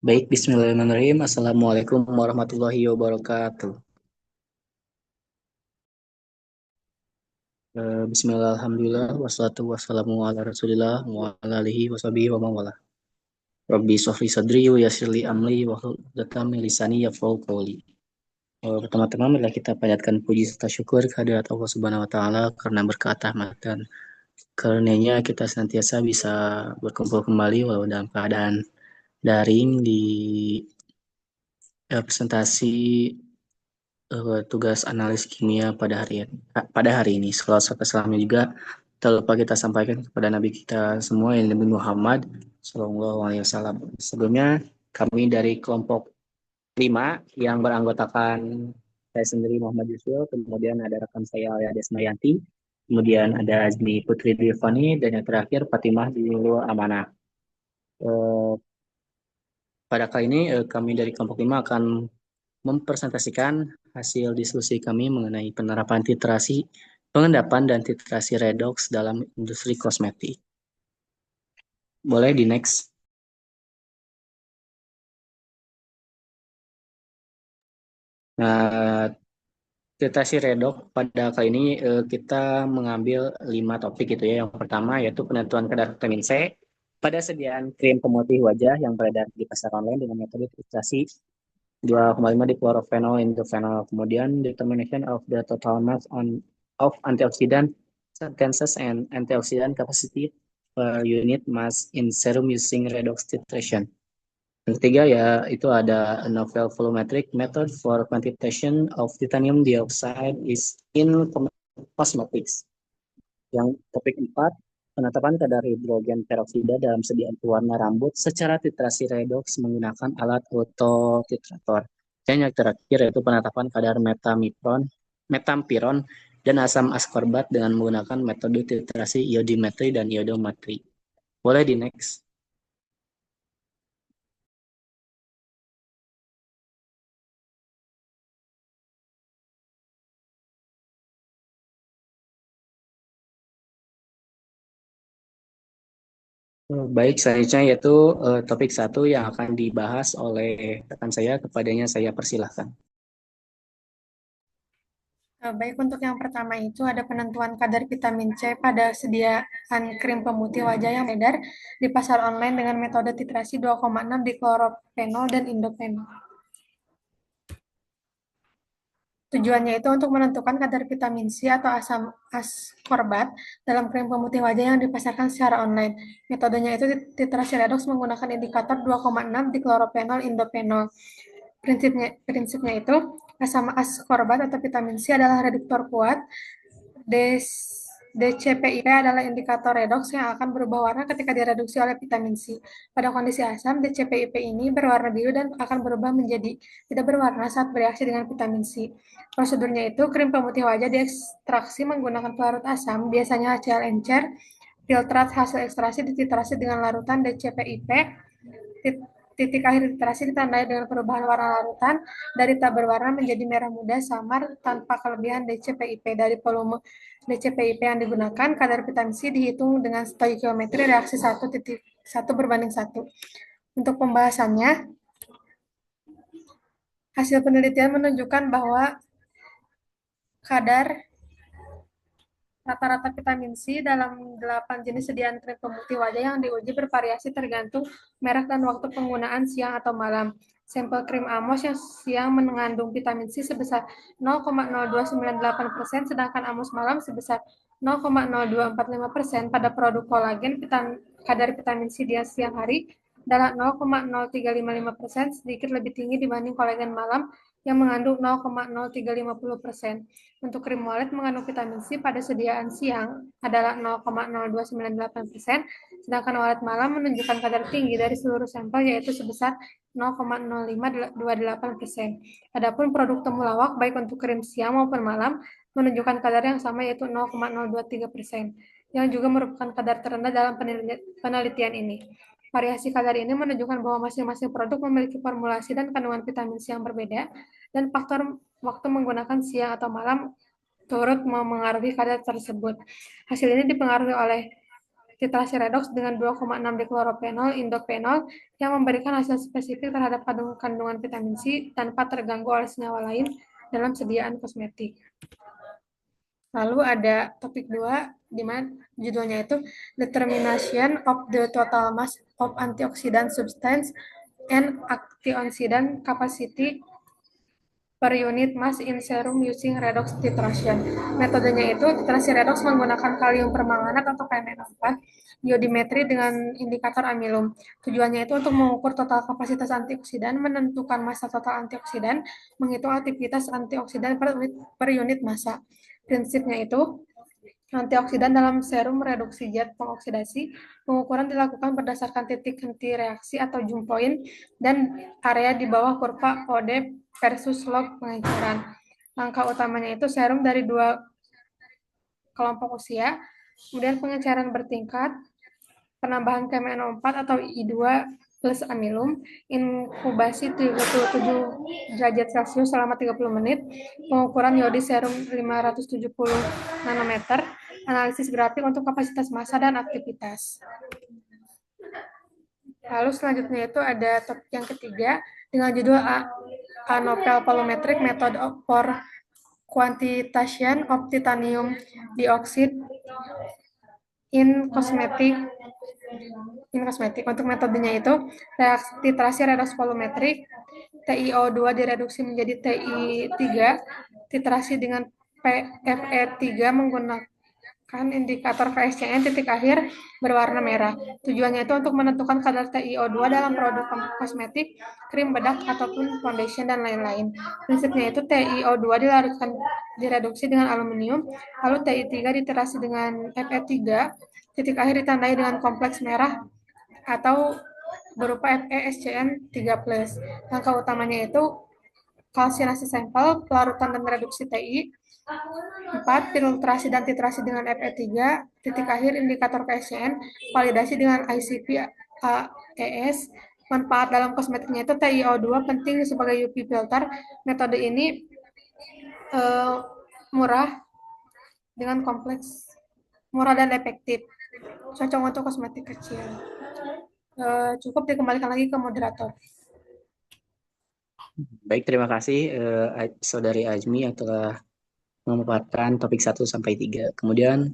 Baik, bismillahirrahmanirrahim. Assalamualaikum warahmatullahi wabarakatuh. Bismillah, alhamdulillah, wassalatu wassalamu ala rasulillah, wa ala alihi wa sahbihi wa mawala. Rabbi sofri sadri wa yassirli amli wa hlul 'uqdatam min lisani yafqahu qawli. Pertama-tama marilah kita panjatkan puji serta syukur kehadirat Allah Subhanahu wa taala karena berkat rahmat dan karunia kita senantiasa bisa berkumpul kembali walau dalam keadaan daring di presentasi tugas analis kimia pada hari ini. Salawat serta salamnya juga tak lupa kita sampaikan kepada Nabi kita semua yang Nabi Muhammad Shallallahu Alaihi Wasallam. Sebelumnya kami dari kelompok 5 yang beranggotakan saya sendiri Muhammad Yusuf, kemudian ada rekan saya Alia Desmayanti, kemudian ada Azmi Putri Divani, dan yang terakhir Fatimah Dinul Amanah. Eh, Pada kali ini kami dari kelompok 5 akan mempresentasikan hasil diskusi kami mengenai penerapan titrasi, pengendapan dan titrasi redox dalam industri kosmetik. Boleh di next. Nah, titrasi redox pada kali ini kita mengambil 5 topik gitu ya. Yang pertama yaitu penentuan kadar vitamin C pada sediaan krim pemutih wajah yang beredar di pasar online dengan metode titrasi 2,5 di chlorophenol indophenol. Kemudian determination of the total mass of antioxidant substances and antioxidant capacity per unit mass in serum using redox titration. Yang ketiga ya itu ada a novel volumetric method for quantitation of titanium dioxide is in cosmetics. Yang topik 4, penetapan kadar hidrogen peroksida dalam sediaan pewarna rambut secara titrasi redox menggunakan alat autotitrator. Dan yang terakhir yaitu penetapan kadar metampiron dan asam askorbat dengan menggunakan metode titrasi iodimetri dan iodometri. Boleh di next. Baik, selanjutnya yaitu topik 1 yang akan dibahas oleh rekan saya, kepadanya saya persilahkan. Baik, untuk yang pertama itu ada penentuan kadar vitamin C pada sediaan krim pemutih wajah yang beredar di pasar online dengan metode titrasi 2,6 di chlorophenol dan indophenol. Tujuannya itu untuk menentukan kadar vitamin C atau asam ascorbat dalam krim pemutih wajah yang dipasarkan secara online. Metodenya itu titrasi redox menggunakan indikator 2,6 di chlorophenol indophenol. Prinsipnya itu asam ascorbat atau vitamin C adalah reduktor kuat. DCPIP adalah indikator redoks yang akan berubah warna ketika direduksi oleh vitamin C. Pada kondisi asam, DCPIP ini berwarna biru dan akan berubah menjadi tidak berwarna saat bereaksi dengan vitamin C. Prosedurnya itu, krim pemutih wajah diekstraksi menggunakan pelarut asam, biasanya HCl encer, filtrat hasil ekstraksi dititrasi dengan larutan DCPIP, titik akhir titrasi ditandai dengan perubahan warna larutan dari tak berwarna menjadi merah muda samar tanpa kelebihan DCPIP. Dari volume DCPIP yang digunakan, kadar vitamin C dihitung dengan stoikiometri reaksi 1:1. Untuk pembahasannya, hasil penelitian menunjukkan bahwa kadar rata-rata vitamin C dalam 8 jenis sediaan krim pemutih wajah yang diuji bervariasi tergantung merek dan waktu penggunaan siang atau malam. Sampel krim Amos yang siang mengandung vitamin C sebesar 0,0298%, sedangkan Amos malam sebesar 0,0245%. Pada produk kolagen, kadar vitamin C di siang hari adalah 0,0355%, sedikit lebih tinggi dibanding kolagen malam yang mengandung 0,0350%. Untuk krim walet mengandung vitamin C pada sediaan siang adalah 0,0298%, sedangkan walet malam menunjukkan kadar tinggi dari seluruh sampel yaitu sebesar 0,0528%. Adapun produk temulawak baik untuk krim siang maupun malam menunjukkan kadar yang sama yaitu 0,023%, yang juga merupakan kadar terendah dalam penelitian ini. Variasi kadar ini menunjukkan bahwa masing-masing produk memiliki formulasi dan kandungan vitamin C yang berbeda, dan faktor waktu menggunakan siang atau malam turut memengaruhi kadar tersebut. Hasil ini dipengaruhi oleh titrasi redoks dengan 2,6 dikloropenol indopenol yang memberikan hasil spesifik terhadap kandungan vitamin C tanpa terganggu oleh senyawa lain dalam sediaan kosmetik. Lalu ada topik 2 di mana judulnya itu Determination of the Total Mass of Antioxidant Substance and Antioxidant Capacity per unit mass in serum using redox titration. Metodenya itu titrasi redox menggunakan kalium permanganat atau KMNO4, biodimetri dengan indikator amilum. Tujuannya itu untuk mengukur total kapasitas antioksidan, menentukan massa total antioksidan, menghitung aktivitas antioksidan per unit massa. Prinsipnya itu antioksidan dalam serum reduksi zat pengoksidasi, pengukuran dilakukan berdasarkan titik henti reaksi atau zoom point dan area di bawah kurva OD versus log pengenceran. Langkah utamanya itu serum dari 2 kelompok usia, kemudian pengenceran bertingkat, penambahan KMNO4 atau I2 plus amilum, inkubasi 37 derajat Celcius selama 30 menit, pengukuran iodi serum 570 nanometer, analisis grafik untuk kapasitas massa dan aktivitas. Lalu selanjutnya itu ada topik yang ketiga dengan judul Anopel Volumetric Method for Quantitation of Titanium Dioxide in Cosmetic. Untuk metodenya itu titrasi redox volumetrik, TiO2 direduksi menjadi Ti3, titrasi dengan Fe3 menggunakan indikator KSCN titik akhir berwarna merah. Tujuannya itu untuk menentukan kadar TiO2 dalam produk kosmetik, krim bedak, ataupun foundation, dan lain-lain. Prinsipnya itu TiO2 direduksi dengan aluminium, lalu Ti3 diterasi dengan Fe3, titik akhir ditandai dengan kompleks merah atau berupa FeSCN3+. Langkah utamanya itu kalsinasi sampel, pelarutan dan reduksi Ti. 4. Filtrasi dan titrasi dengan Fe3, titik akhir indikator KSCN, validasi dengan ICP AES. Manfaat dalam kosmetiknya itu TiO2 penting sebagai UV filter. Metode ini murah dengan kompleks, murah dan efektif, cocok untuk kosmetik kecil. Cukup, dikembalikan lagi ke moderator. Baik, terima kasih Saudari Azmi yang telah memaparkan topik 1 sampai 3. Kemudian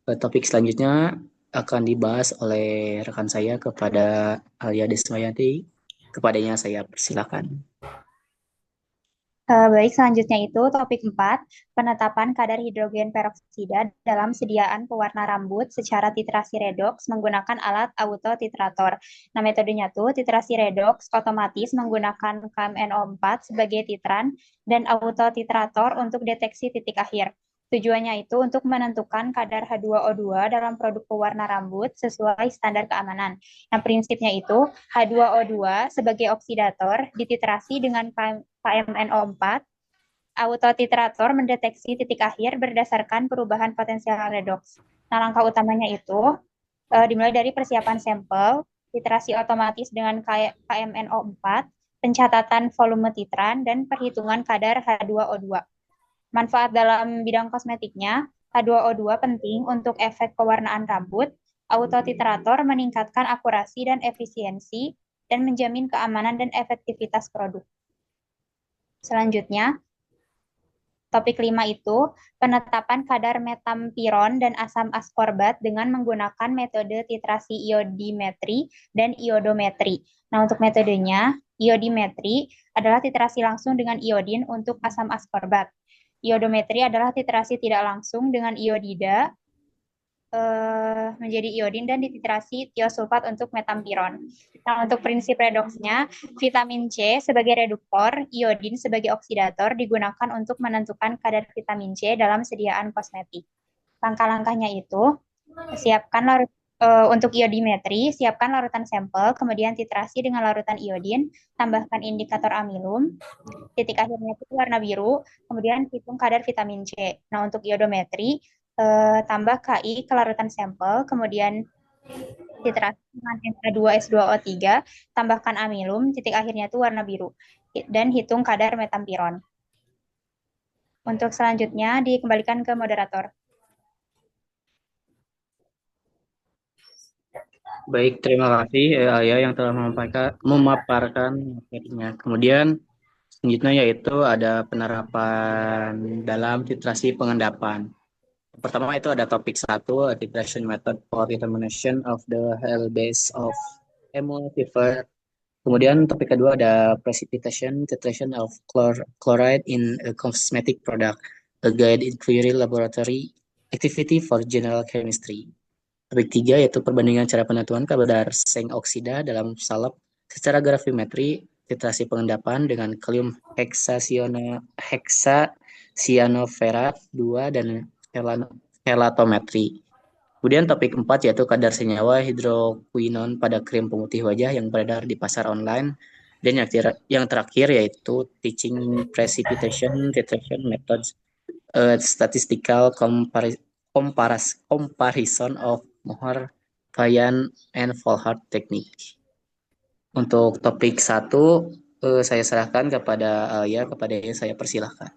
topik selanjutnya akan dibahas oleh rekan saya kepada Alia Desmayanti. Kepadanya saya persilakan. Baik, selanjutnya itu topik 4, penetapan kadar hidrogen peroksida dalam sediaan pewarna rambut secara titrasi redox menggunakan alat autotitrator. Nah, metodenya tuh titrasi redox otomatis menggunakan KMNO4 sebagai titran dan autotitrator untuk deteksi titik akhir. Tujuannya itu untuk menentukan kadar H2O2 dalam produk pewarna rambut sesuai standar keamanan. Nah, prinsipnya itu H2O2 sebagai oksidator dititrasi dengan KMNO4. Autotitrator mendeteksi titik akhir berdasarkan perubahan potensial redox. Nah, langkah utamanya itu dimulai dari persiapan sampel, titrasi otomatis dengan KMNO4, pencatatan volume titran, dan perhitungan kadar H2O2. Manfaat dalam bidang kosmetiknya, H2O2 penting untuk efek pewarnaan rambut, autotitrator meningkatkan akurasi dan efisiensi, dan menjamin keamanan dan efektivitas produk. Selanjutnya, topik 5 itu penetapan kadar metampiron dan asam askorbat dengan menggunakan metode titrasi iodimetri dan iodometri. Nah, untuk metodenya, iodimetri adalah titrasi langsung dengan iodin untuk asam askorbat. Iodometri adalah titrasi tidak langsung dengan iodida menjadi iodin dan dititrasi tiosulfat untuk metampiron. Nah, untuk prinsip redoksnya, vitamin C sebagai reduktor, iodin sebagai oksidator digunakan untuk menentukan kadar vitamin C dalam sediaan kosmetik. Langkah-langkahnya itu, siapkan untuk iodimetri, siapkan larutan sampel, kemudian titrasi dengan larutan iodin, tambahkan indikator amilum, titik akhirnya itu warna biru, kemudian hitung kadar vitamin C. Nah, untuk iodometri, tambah Ki ke larutan sampel, kemudian titrasi dengan Na2S2O3, tambahkan amilum, titik akhirnya itu warna biru, dan hitung kadar metampiron. Untuk selanjutnya, dikembalikan ke moderator. Baik, terima kasih Alia yang telah memaparkan materinya. Kemudian selanjutnya yaitu ada penerapan dalam titrasi pengendapan. Pertama itu ada topik satu, titration method for determination of the Hell base of emulsifier. Kemudian topik kedua ada precipitation titration of chloride in a cosmetic product, a guide inquiry laboratory activity for general chemistry. Topik tiga yaitu perbandingan cara penentuan kadar seng oksida dalam salep secara gravimetri, titrasi pengendapan dengan kalium heksasianoferat 2 dan helatometri. Kemudian topik 4 yaitu kadar senyawa hidroquinon pada krim pemutih wajah yang beredar di pasar online. Dan yang terakhir yaitu teaching precipitation titration methods, statistical comparison of Mohr, Payan, and Volhard technique. Untuk topik satu, saya serahkan kepada Alia, kepada saya persilahkan.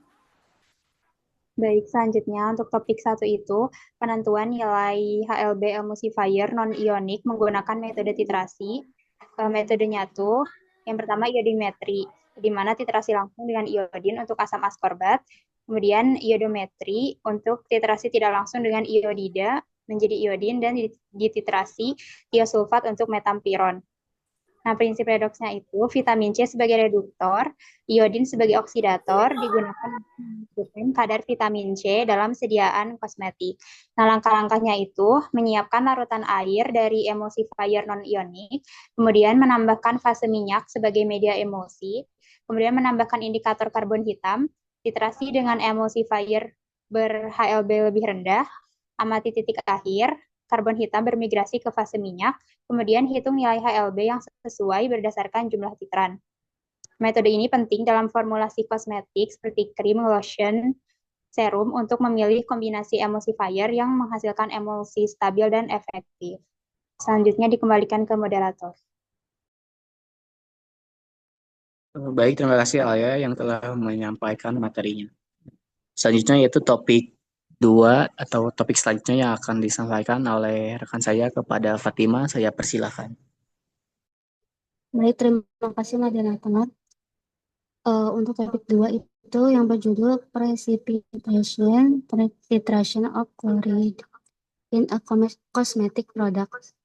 Baik, selanjutnya untuk topik satu itu, penentuan nilai HLB emulsifier non-ionik menggunakan metode titrasi. Metodenya tuh, yang pertama iodimetri, di mana titrasi langsung dengan iodin untuk asam askorbat, kemudian iodometri untuk titrasi tidak langsung dengan iodida menjadi iodin, dan dititrasi tiosulfat untuk metampiron. Nah, prinsip redoksnya itu vitamin C sebagai reduktor, iodin sebagai oksidator digunakan untuk menentukan kadar vitamin C dalam sediaan kosmetik. Nah, langkah-langkahnya itu menyiapkan larutan air dari emulsifier non-ionik, kemudian menambahkan fase minyak sebagai media emulsi, kemudian menambahkan indikator karbon hitam, titrasi dengan emulsifier ber-HLB lebih rendah, amati titik akhir, karbon hitam bermigrasi ke fase minyak, kemudian hitung nilai HLB yang sesuai berdasarkan jumlah titran. Metode ini penting dalam formulasi kosmetik seperti krim, lotion, serum untuk memilih kombinasi emulsifier yang menghasilkan emulsi stabil dan efektif. Selanjutnya dikembalikan ke moderator. Baik, terima kasih Alia yang telah menyampaikan materinya. Selanjutnya yaitu topik 2 atau topik selanjutnya yang akan disampaikan oleh rekan saya kepada Fatima. Saya persilahkan. Baik, terima kasih moderator. Untuk topik 2 itu yang berjudul Precipitation Titration of Chloride in a Cosmetic Product,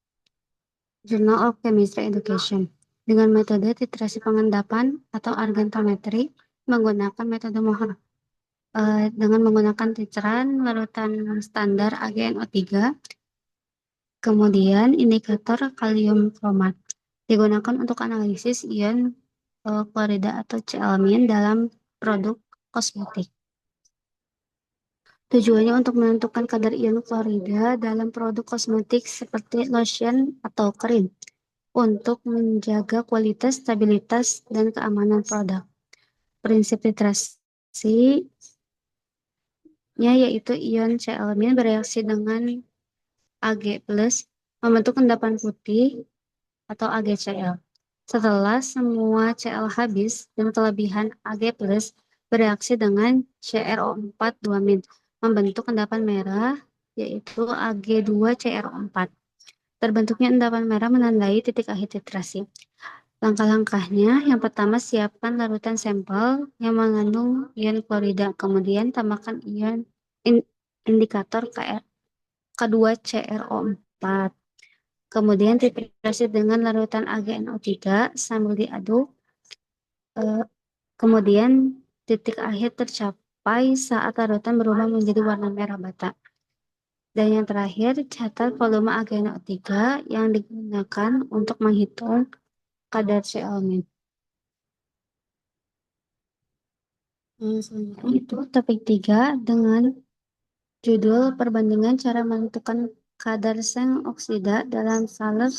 Journal of Chemistry Education. Dengan metode titrasi pengendapan atau argentometri menggunakan metode Mohr. Dengan menggunakan titran larutan standar AgNO3, kemudian indikator kalium kromat digunakan untuk analisis ion klorida atau Cl- dalam produk kosmetik. Tujuannya untuk menentukan kadar ion klorida dalam produk kosmetik seperti lotion atau krim untuk menjaga kualitas, stabilitas, dan keamanan produk. Prinsip titrasi yaitu ion Cl- bereaksi dengan Ag+ membentuk endapan putih atau AgCl. Setelah semua Cl habis dan kelebihan Ag+ bereaksi dengan CrO4 2- membentuk endapan merah yaitu Ag2CrO4. Terbentuknya endapan merah menandai titik akhir titrasi. Langkah-langkahnya, yang pertama siapkan larutan sampel yang mengandung ion klorida, kemudian tambahkan ion indikator K2CrO4. Kemudian titrasi dengan larutan AgNO3 sambil diaduk. Kemudian titik akhir tercapai saat larutan berubah menjadi warna merah bata. Dan yang terakhir, catat volume AgNO3 yang digunakan untuk menghitung kadar Cl-. Selanjutnya itu topik 3 dengan judul perbandingan cara menentukan kadar seng oksida dalam salep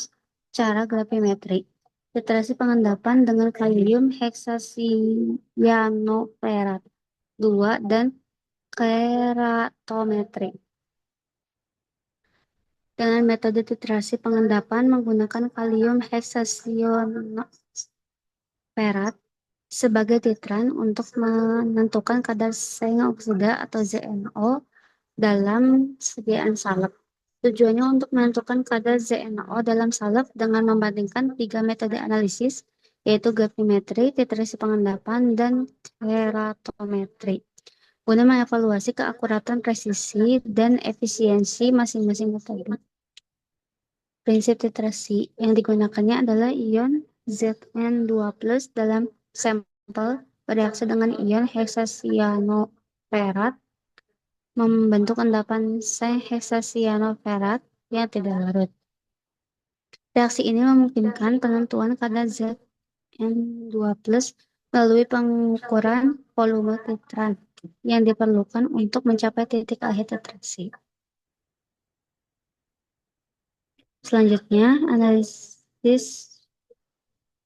cara gravimetri. Titrasi pengendapan dengan kalium heksasianoferat 2 dan keratometri. Dengan metode titrasi pengendapan menggunakan kalium heksasianoferat sebagai titran untuk menentukan kadar seng oksida atau ZNO dalam sediaan salep. Tujuannya untuk menentukan kadar ZnO dalam salep dengan membandingkan 3 metode analisis, yaitu gravimetri, titrasi pengendapan, dan keratometri, guna mengevaluasi keakuratan, presisi, dan efisiensi masing-masing metode. Prinsip titrasi yang digunakannya adalah ion Zn2+ dalam sampel bereaksi dengan ion heksacyanoferat membentuk endapan heksasianoferat yang tidak larut. Reaksi ini memungkinkan penentuan kadar Zn2+ melalui pengukuran volume titran yang diperlukan untuk mencapai titik akhir titrasi. Selanjutnya, analisis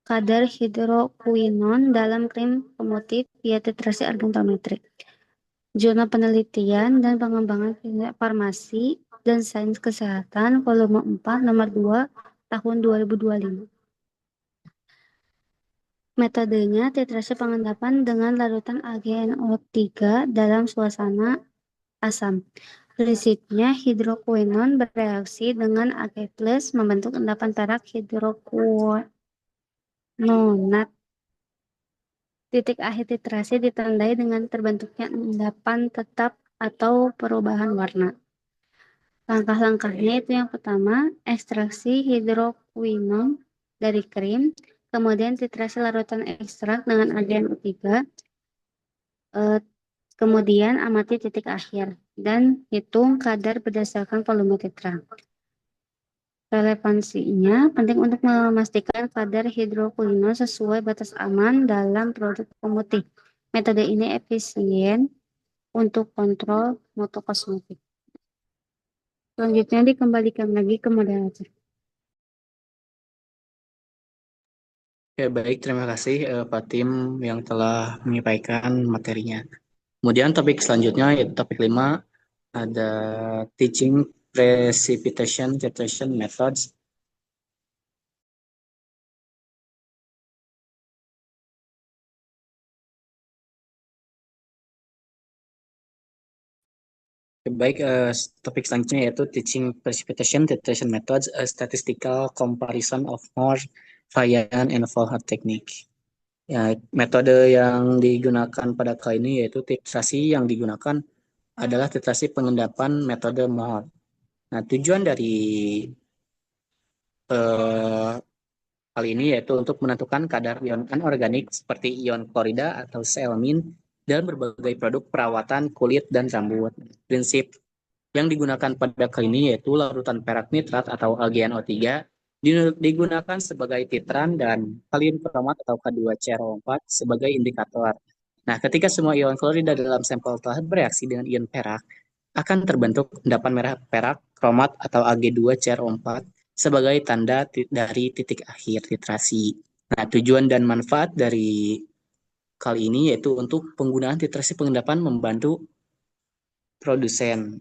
kadar hidrokuinon dalam krim pemutih via titrasi argentometri. Jurnal Penelitian dan Pengembangan Farmasi dan Sains Kesehatan, volume 4, nomor 2, tahun 2025. Metodenya titrasi pengendapan dengan larutan AgNO3 dalam suasana asam. Prinsipnya, hidrokuinon bereaksi dengan Ag+ membentuk endapan perak hidrokuinonat. Titik akhir titrasi ditandai dengan terbentuknya endapan tetap atau perubahan warna. Langkah-langkahnya itu yang pertama, ekstraksi hidrokuinon dari krim, kemudian titrasi larutan ekstrak dengan AgNO3, kemudian amati titik akhir, dan hitung kadar berdasarkan volume titran. Relevansinya penting untuk memastikan kadar hidrokuinon sesuai batas aman dalam produk pemutih. Metode ini efisien untuk kontrol mutu kosmetik. Selanjutnya dikembalikan lagi ke moderator. Oke, baik, terima kasih Pak Tim yang telah menyampaikan materinya. Kemudian topik selanjutnya yaitu topik 5, ada Teaching Precipitation Titration Methods. Baik, topik selanjutnya yaitu Teaching Precipitation Titration Methods, a Statistical Comparison of More Variant and Folhard Technique. Ya, metode yang digunakan pada kali ini yaitu titrasi yang digunakan adalah titrasi pengendapan metode Mohr. Nah, tujuan dari hal ini yaitu untuk menentukan kadar ion anorganik seperti ion klorida atau seelmin dalam berbagai produk perawatan kulit dan rambut. Prinsip yang digunakan pada kali ini yaitu larutan perak nitrat atau AgNO3 digunakan sebagai titran dan kalium kromat atau K2CrO4 sebagai indikator. Nah, ketika semua ion klorida dalam sampel telah bereaksi dengan ion perak, akan terbentuk endapan merah perak kromat atau Ag2CrO4 sebagai tanda dari titik akhir titrasi. Nah, tujuan dan manfaat dari kali ini yaitu untuk penggunaan titrasi pengendapan membantu produsen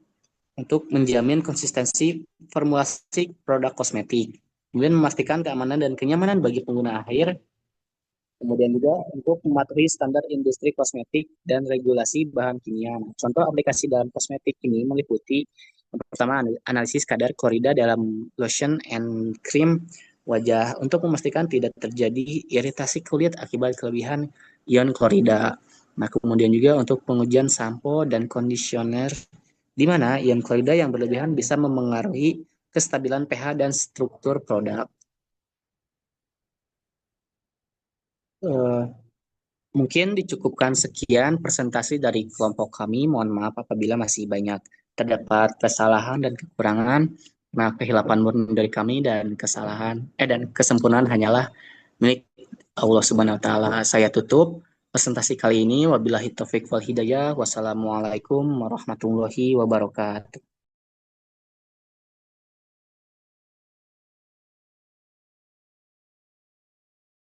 untuk menjamin konsistensi formulasi produk kosmetik, kemudian memastikan keamanan dan kenyamanan bagi pengguna akhir, kemudian juga untuk mematuhi standar industri kosmetik dan regulasi bahan kimia. Contoh aplikasi dalam kosmetik ini meliputi yang pertama analisis kadar klorida dalam lotion and cream wajah untuk memastikan tidak terjadi iritasi kulit akibat kelebihan ion klorida. Nah, kemudian juga untuk pengujian sampo dan kondisioner di mana ion klorida yang berlebihan bisa memengaruhi kestabilan pH dan struktur produk. Mungkin dicukupkan sekian presentasi dari kelompok kami. Mohon maaf apabila masih banyak terdapat kesalahan dan kekurangan. Nah, kehilapan murni dari kami dan dan kesempurnaan hanyalah milik Allah Subhanahu wa taala. Saya tutup presentasi kali ini. Wabillahi taufik wal hidayah. Wassalamualaikum warahmatullahi wabarakatuh.